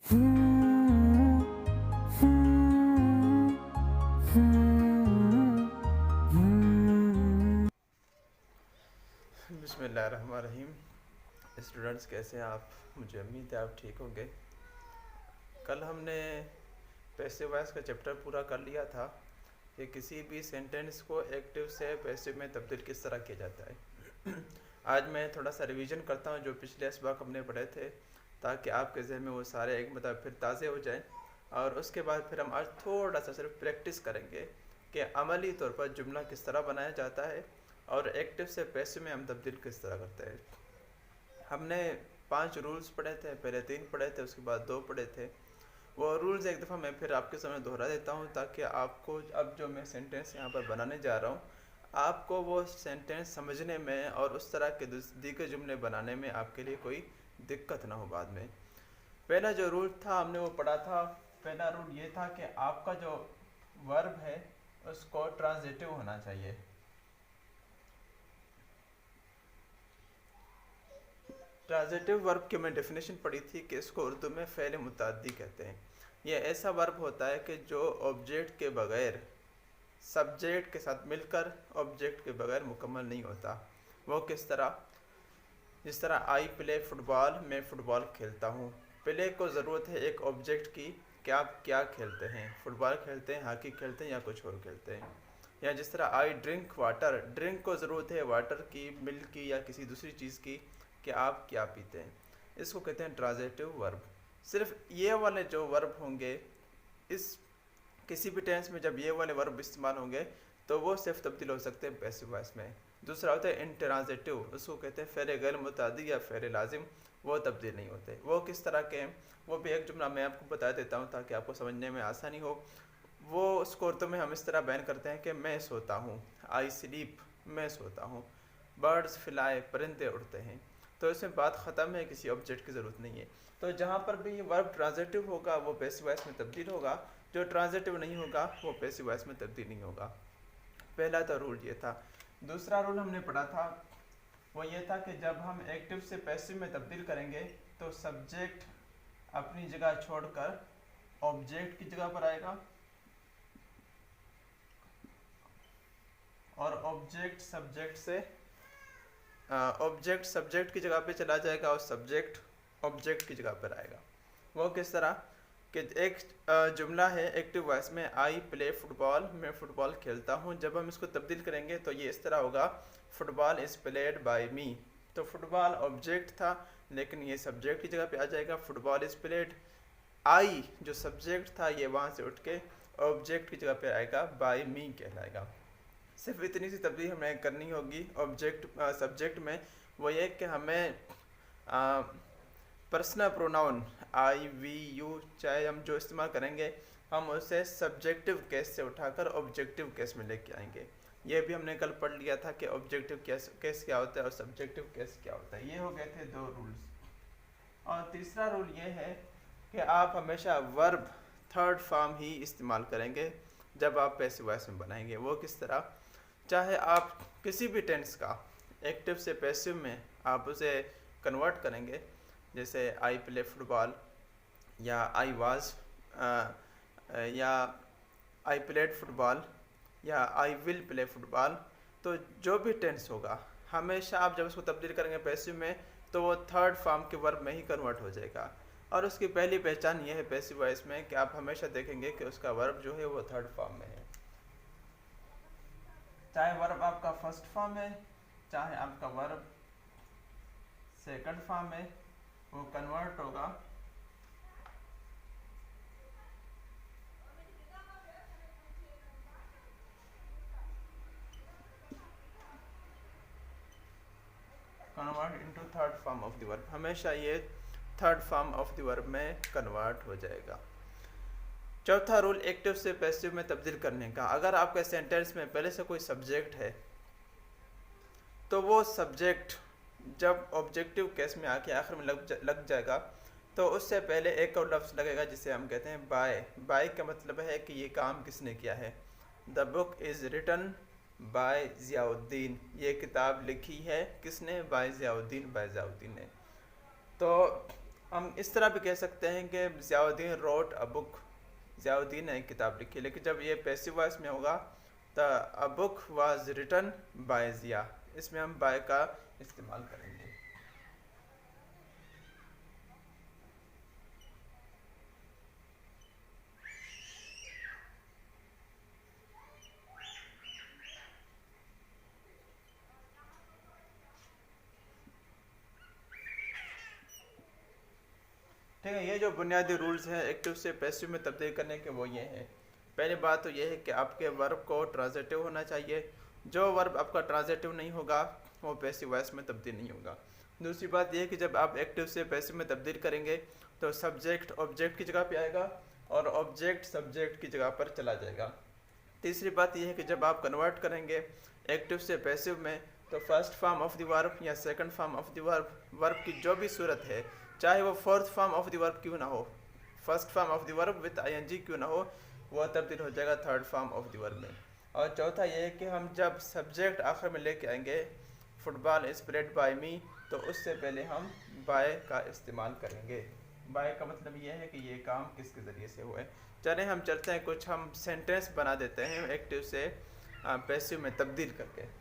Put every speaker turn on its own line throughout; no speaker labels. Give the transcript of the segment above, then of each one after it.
बिस्मिल्लाहिर्रहमानिर्रहीम। स्टूडेंट्स कैसे हैं आप? मुझे उम्मीद है आप ठीक होंगे। कल हमने पैसिव वॉइस का चैप्टर पूरा कर लिया था कि किसी भी सेंटेंस को एक्टिव से पैसिव में तब्दील किस तरह किया जाता है। आज मैं थोड़ा सा रिवीजन करता हूं जो पिछले सबक हमने पढ़े थे, ताकि आपके जहन में वो सारे एक मतलब फिर ताज़े हो जाएं। और उसके बाद फिर हम आज थोड़ा सा सिर्फ प्रैक्टिस करेंगे कि अमली तौर पर जुमला किस तरह बनाया जाता है और एक्टिव से पैसिव में हम तब्दील किस तरह करते हैं। हमने 5 रूल्स पढ़े थे, पहले 3 पढ़े थे, उसके बाद 2 पढ़े थे। वो रूल्स एक दफ़ा मैं फिर आपके सामने दोहरा देता हूँ, ताकि आपको अब जो मैं सेंटेंस यहाँ पर बनाने जा रहा हूँ, आपको वो सेंटेंस समझने में और उस तरह के दीगर जुमले बनाने में आपके लिए कोई दिक्कत ना हो बाद में। पहला जो रूल था हमने वो पढ़ा था। पहला रूल ये था कि आपका जो वर्ब है उसको ट्रांजिटिव होना चाहिए। ट्रांजिटिव वर्ब की मैं डेफिनेशन पढ़ी थी कि इसको उर्दू में फ़ेल मुतअद्दी कहते हैं। यह ऐसा वर्ब होता है कि जो ऑब्जेक्ट के बगैर सब्जेक्ट के साथ मिलकर ऑब्जेक्ट के बगैर मुकम्मल नहीं होता। वो किस तरह? जिस तरह आई प्ले फुटबॉल, मैं फ़ुटबॉल खेलता हूँ। प्ले को ज़रूरत है एक ऑब्जेक्ट की कि आप क्या खेलते हैं, फुटबॉल खेलते हैं, हॉकी खेलते हैं या कुछ और खेलते हैं। या जिस तरह आई ड्रिंक वाटर, ड्रिंक को ज़रूरत है वाटर की, मिल्क की या किसी दूसरी चीज़ की कि आप क्या पीते हैं। इसको कहते हैं ट्रांजिटिव वर्ब। सिर्फ ये वाले जो वर्ब होंगे, इस किसी भी टेंस में जब ये वाले वर्ब इस्तेमाल होंगे तो वो सिर्फ तब्दील हो सकते हैं पैसिव वॉइस में। दूसरा होता है इंट्रांजिटिव, उसको कहते हैं फ़ेल गैर मुतअद्दी या फ़ेल लाजिम, वो तब्दील नहीं होते। वो किस तरह के हैं वो भी एक जुमला मैं आपको बता देता हूँ ताकि आपको समझने में आसानी हो। वो उसको उर्दू में हम इस तरह बयान करते हैं कि मैं सोता हूँ, आई स्लीप, मैं सोता हूँ। बर्ड्स फ्लाई, परिंदे उड़ते हैं। तो इसमें बात ख़त्म है, किसी ऑब्जेक्ट की ज़रूरत नहीं है। तो जहाँ पर भी वर्ब ट्रांजिटिव होगा वो पैसिव वॉइस में तब्दील होगा, जो ट्रांजिटिव नहीं होगा वो पैसिव वॉइस में तब्दील नहीं होगा। पहला तो रूल ये था। दूसरा रूल हमने पढ़ा था वो ये था कि जब हम एक्टिव से पैसिव में तब्दील करेंगे तो सब्जेक्ट अपनी जगह छोड़कर ऑब्जेक्ट की जगह पर आएगा और ऑब्जेक्ट सब्जेक्ट की जगह पे चला जाएगा और सब्जेक्ट ऑब्जेक्ट की जगह पर आएगा। वो किस तरह कि एक जुमला है एक्टिव वॉइस में, आई प्ले फुटबॉल, मैं फ़ुटबॉल खेलता हूँ। जब हम इसको तब्दील करेंगे तो ये इस तरह होगा, फुटबॉल इज़ प्लेड बाय मी। तो फुटबॉल ऑब्जेक्ट था लेकिन ये सब्जेक्ट की जगह पे आ जाएगा, फुटबॉल इज़ प्लेड। आई जो सब्जेक्ट था ये वहाँ से उठ के ऑब्जेक्ट की जगह पे आएगा, बाय मी कहलाएगा। सिर्फ इतनी सी तब्दील हमें करनी होगी ऑब्जेक्ट सब्जेक्ट में। वो ये कि हमें personal pronoun I we you चाहे हम जो इस्तेमाल करेंगे हम उसे सब्जेक्टिव केस से उठाकर ऑब्जेक्टिव केस में लेके आएंगे। ये भी हमने कल पढ़ लिया था कि ऑब्जेक्टिव केस क्या होता है और सब्जेक्टिव केस क्या होता है। ये हो गए थे 2 रूल्स। और तीसरा रूल ये है कि आप हमेशा वर्ब थर्ड फॉर्म ही इस्तेमाल करेंगे जब आप पैसिव वॉइस में बनाएंगे। वो किस तरह? चाहे आप किसी भी टेंस का एक्टिव से पैसिव में आप उसे कन्वर्ट करेंगे, जैसे आई प्ले फुटबॉल या आई वाज या आई प्लेड फुटबॉल या आई विल प्ले फुटबॉल। तो जो भी टेंस होगा हमेशा आप जब उसको तब्दील करेंगे पैसिव में तो वो थर्ड फॉर्म के वर्ब में ही कन्वर्ट हो जाएगा। और उसकी पहली पहचान ये है पैसिव वॉइस में कि आप हमेशा देखेंगे कि उसका वर्ब जो है वो थर्ड फॉर्म में है। चाहे वर्ब आपका फर्स्ट फॉर्म है चाहे आपका वर्ब सेकंड फॉर्म है, वो कन्वर्ट होगा convert into third form of the verb. हमेशा ये third form of the verb में कन्वर्ट हो जाएगा। चौथा रूल एक्टिव से पैसिव में तब्दील करने का। अगर आपके सेंटेंस में पहले से कोई सब्जेक्ट है तो वो सब्जेक्ट जब ऑब्जेक्टिव केस में आके आखिर में लग जाएगा तो उससे पहले एक और लफ्ज़ लगेगा जिसे हम कहते हैं बाय। बाय का मतलब है कि ये काम किसने किया है। The book is written by Ziauddin, ये किताब लिखी है किसने? बाय ज़ियाउद्दीन, बाय ज़ियाउद्दीन ने। तो हम इस तरह भी कह सकते हैं कि Ziauddin wrote a book, Ziauddin ने एक किताब लिखी, लेकिन जब ये पैसिव वॉइस में होगा तो a book was written by Zia, इसमें हम बाय का इस्तेमाल करेंगे। ठीक है, ये जो बुनियादी रूल्स हैं एक्टिव से पैसिव में तब्दील करने के वो ये हैं। पहली बात तो ये है कि आपके वर्ब को ट्रांजिटिव होना चाहिए। जो वर्ब आपका ट्रांजिटिव नहीं होगा वो पैसिव वॉइस में तब्दील नहीं होगा। दूसरी बात ये है कि जब आप एक्टिव से पैसिव में तब्दील करेंगे तो सब्जेक्ट ऑब्जेक्ट की जगह पे आएगा और ऑब्जेक्ट सब्जेक्ट की जगह पर चला जाएगा। तीसरी बात यह है कि जब आप कन्वर्ट करेंगे एक्टिव से पैसिव में तो first form of the verb या second form of the verb की जो भी सूरत है, चाहे वो fourth form of the verb क्यों ना हो, first form of the verb with I N G क्यों ना हो, वह तब्दील हो जाएगा third form of the verb में। और चौथा ये है कि हम जब सब्जेक्ट आखिर में लेके आएंगे फुटबॉल इज प्लेड बाय मी, तो उससे पहले हम बाय का इस्तेमाल करेंगे। बाय का मतलब ये है कि ये काम किसके ज़रिए से हुआ है। चलें हम चलते हैं, कुछ हम सेंटेंस बना देते हैं एक्टिव से पैसिव में तब्दील करके।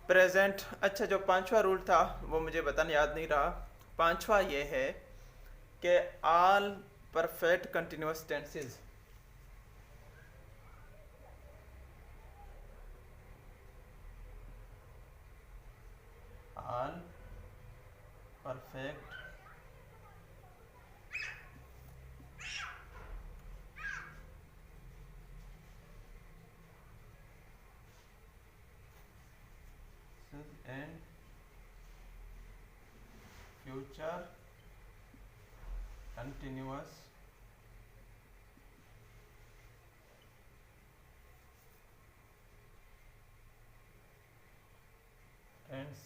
प्रेजेंट, अच्छा जो पांचवा रूल था वो मुझे बताना याद नहीं रहा। पांचवा ये है कि all perfect continuous tenses, all perfect and future continuous tense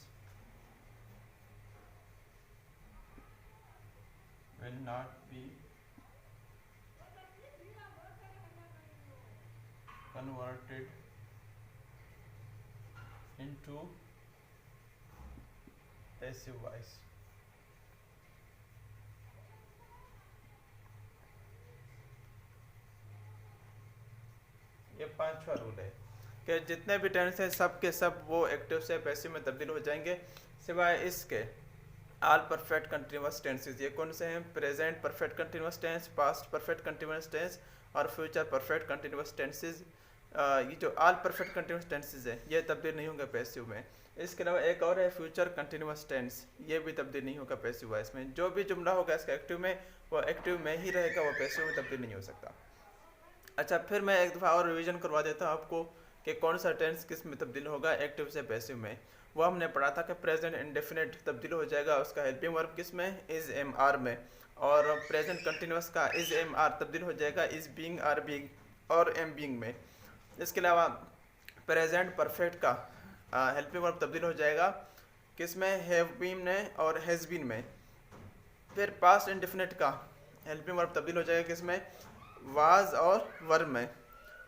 will not be converted into passive voice। ये पांचवा रूल है कि जितने भी टेंस हैं सब के सब वो एक्टिव से पैसिव में तब्दील हो जाएंगे, सिवाय इसके ऑल परफेक्ट कंटिन्यूअस टेंसेस। ये कौन से हैं? Present perfect continuous tense, past perfect continuous tense और फ्यूचर परफेक्ट कंटिन्यूअस टेंसेस। ये जो ऑल परफेक्ट कंटिन्यूअस टेंसेस है ये तब्दील नहीं होंगे पैसिव में। इसके अलावा एक और है फ्यूचर कंटिन्यूअस टेंस, ये भी तब्दील नहीं होगा पैसिव वॉइस में। जो भी जुमला होगा इसका एक्टिव में वो एक्टिव में ही रहेगा, वो पैसिव में तब्दील नहीं हो सकता। अच्छा, फिर मैं एक दफ़ा और रिवीजन करवा देता हूँ आपको कि कौन सा टेंस किस में तब्दील होगा एक्टिव से पैसिव में। वो हमने पढ़ा था कि प्रेजेंट इंडेफिनिट तब्दील हो जाएगा उसका हेल्पिंग वर्ब किस में, इज़ एम आर में, और प्रेजेंट कंटिन्यूअस का इज़ एम आर तब्दील हो जाएगा इज़ बीइंग आर बीइंग और एम बीइंग में। इसके अलावा प्रेजेंट परफेक्ट का हेल्पिंग वर्ब तब्दील हो जाएगा किस में, हैव बीन में और हैज़ बीन में। फिर पास्ट इंडेफिनिट का हेल्पिंग वर्ब तब्दील हो जाएगा किस में, वाज और वर में।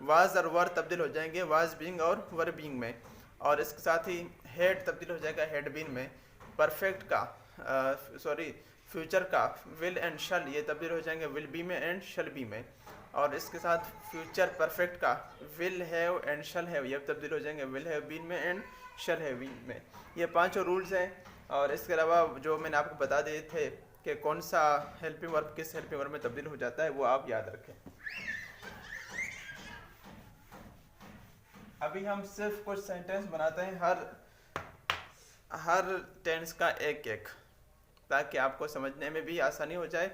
वाज और वर तब्दील हो जाएंगे वाज बीइंग और वर बीइंग में। और इसके साथ ही हेड तब्दील हो जाएगा हेड बीन में। परफेक्ट का फ्यूचर का विल एंड शल ये तब्दील हो जाएंगे विल बी में एंड शल बी में। और इसके साथ फ्यूचर परफेक्ट का will have and shall have ये तब्दील हो जाएंगे विल हैव बीन में एंड शल हैव बीन में। ये पांचों रूल्स हैं। और इसके अलावा जो मैंने आपको बता दिए थे कि कौन सा हेल्पिंग वर्ब किस हेल्पिंग वर्ब में तब्दील हो जाता है वो आप याद रखें। अभी हम सिर्फ कुछ सेंटेंस बनाते हैं हर टेंस का एक एक, ताकि आपको समझने में भी आसानी हो जाए,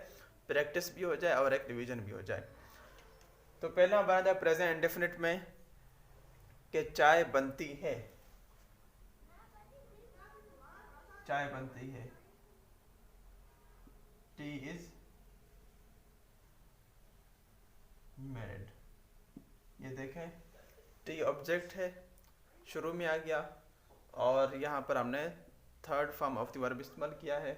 प्रैक्टिस भी हो जाए और एक रिवीजन भी हो जाए। तो पहला बना था प्रेजेंट इंडेफिनिट में कि चाय बनती है, चाय बनती है, टी इज मेड। ये देखें टी ऑब्जेक्ट है, शुरू में आ गया और यहाँ पर हमने third form of the verb इस्तेमाल किया है।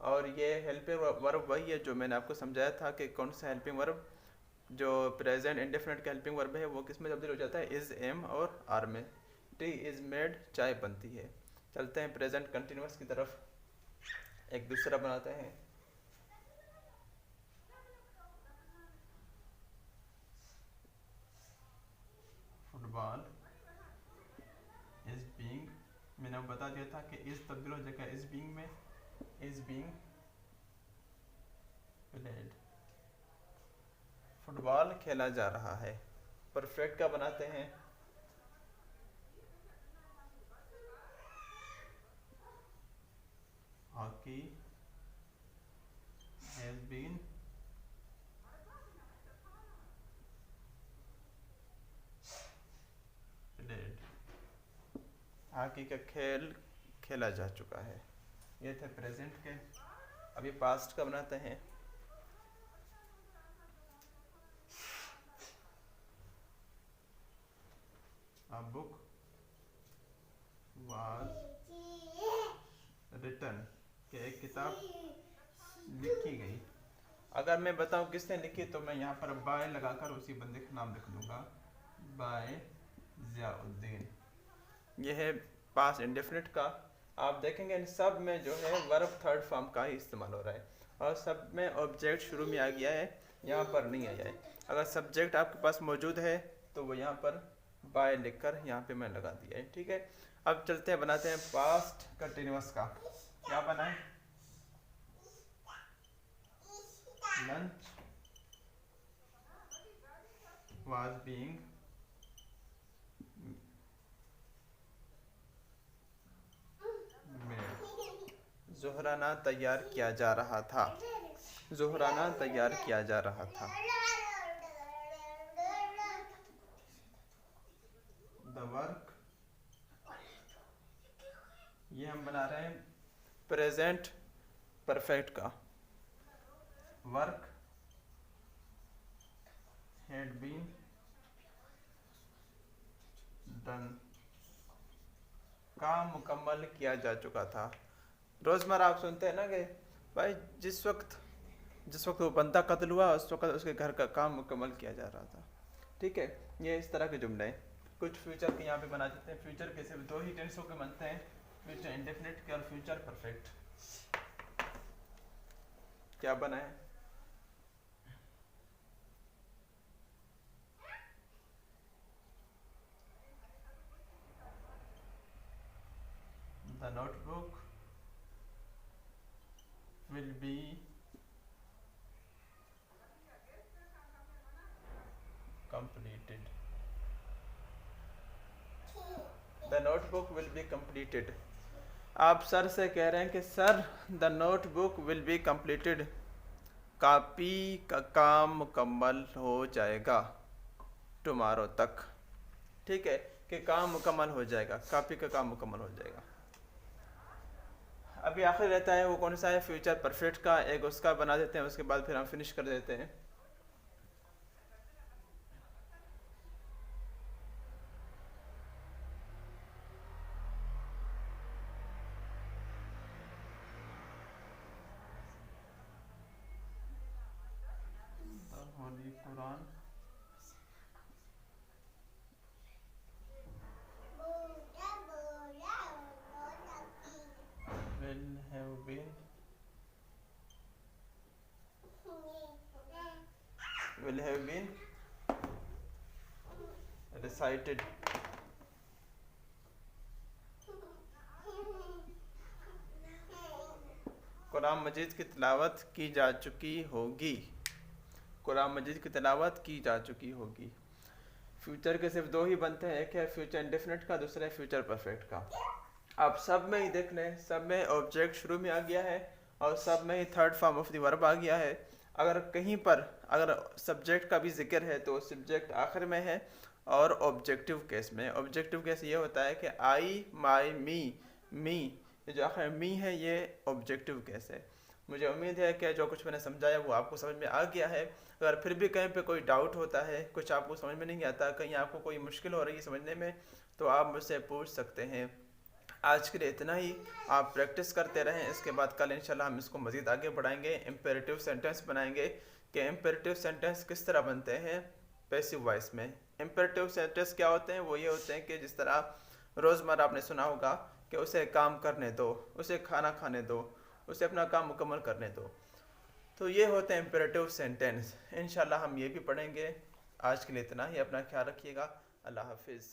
और ये हेल्पिंग वर्ब वही है जो मैंने आपको समझाया था कि कौन सा हेल्पिंग वर्ब जो प्रेजेंट इंडेफिनिट का हेल्पिंग वर्ब है वो किस में तब्दील हो जाता है, इज़, एम और आर में। टी इज़ मेड, चाय बनती है। चलते हैं प्रेजेंट कंटिन्यूस की तरफ, एक दूसरा बनाते हैं। फुटबॉल इज बीइंग, मैंने आपको बता दिया था कि इज तब्दील हो जाएगा इज बीइंग में, इज बीइंग प्लेड, फुटबॉल खेला जा रहा है। परफेक्ट का बनाते हैं, hockey has been played, hockey का खेल खेला जा चुका है। ये थे प्रेजेंट के। अभी पास्ट का बनाते हैं। A book was written, कि एक किताब लिखी गई। अगर मैं बताऊं किसने लिखी तो मैं यहाँ पर बाय लगाकर उसी बंदे का नाम लिख दूंगा, बाय ज़ियाउद्दीन। यह है पास्ट इंडेफिनिट का। आप देखेंगे इन सब में जो है वर्ब थर्ड फॉर्म का ही इस्तेमाल हो रहा है और सब में ऑब्जेक्ट शुरू में आ गया है, यहाँ पर नहीं आया है। अगर सब्जेक्ट आपके पास मौजूद है तो वो यहाँ पर बाय लिखकर यहाँ पे मैंने लगा दिया है, ठीक है। अब चलते हैं बनाते हैं पास्ट कंटिन्यूअस का। क्या बनाए, लंच वाज बीइंग मेड, ज़ोहराना तैयार किया जा रहा था, ज़ोहराना तैयार किया जा रहा था। द वर्क, ये हम बना रहे हैं प्रेजेंट परफेक्ट का। वर्क हैड बीन डन, काम मुकम्मल किया जा चुका था। रोज़मर्रा आप सुनते हैं ना कि भाई जिस वक्त वो बंदा कत्ल हुआ उस वक्त उसके घर का काम मुकम्मल किया जा रहा था, ठीक है। ये इस तरह के जुमले हैं। कुछ फ्यूचर के यहाँ पे बना देते हैं। फ्यूचर के सिर्फ दो ही टेंसों के बनते हैं, फ्यूचर इंडेफिनिट के और फ्यूचर परफेक्ट। क्या बना है, the notebook will be completed, the notebook will be completed। आप सर से कह रहे हैं कि sir the notebook will be completed, copy का काम मुकम्मल हो जाएगा टुमारो तक, ठीक है, कि काम मुकम्मल हो जाएगा, कापी का काम मुकम्मल हो जाएगा। अभी आखिर रहता है वो कौन सा है, फ्यूचर परफेक्ट का। एक उसका बना देते हैं, उसके बाद फिर हम फिनिश कर देते हैं। Holi Quran will have been recited, Quran मजीद की तिलावत की जा चुकी होगी, कुरान मजीद की तिलावत की जा चुकी होगी। फ्यूचर के सिर्फ दो ही बनते हैं, एक है फ्यूचर इंडेफिनिट का, दूसरा है फ्यूचर परफेक्ट का। आप सब में ही देख लें, सब में ऑब्जेक्ट शुरू में आ गया है और सब में ही third form of the verb आ गया है। अगर कहीं पर अगर सब्जेक्ट का भी जिक्र है तो सब्जेक्ट आखिर में है और ऑब्जेक्टिव केस में। ऑब्जेक्टिव केस ये होता है कि आई, माई, मी, ये जो आखिर मी है ये ऑब्जेक्टिव केस है। मुझे उम्मीद है कि जो कुछ मैंने समझाया वो आपको समझ में आ गया है। अगर फिर भी कहीं पे कोई डाउट होता है, कुछ आपको समझ में नहीं आता, कहीं आपको कोई मुश्किल हो रही है समझने में, तो आप मुझसे पूछ सकते हैं। आज के लिए इतना ही। आप प्रैक्टिस करते रहें, इसके बाद कल इंशाल्लाह हम इसको मज़ीद आगे बढ़ाएंगे। इम्पेरेटिव सेंटेंस बनाएंगे कि इम्पेरेटिव सेंटेंस किस तरह बनते हैं पैसिव वॉइस में। इम्पेरेटिव सेंटेंस क्या होते हैं? वो ये होते हैं कि जिस तरह रोज़मर्रा आपने सुना होगा कि उसे काम करने दो, उसे खाना खाने दो, उसे अपना काम मुकम्मल करने दो। तो ये होते हैं इम्पेरेटिव सेंटेंस। इंशाल्लाह हम ये भी पढ़ेंगे। आज के लिए इतना ही। अपना ख्याल रखिएगा। अल्लाह हाफिज़।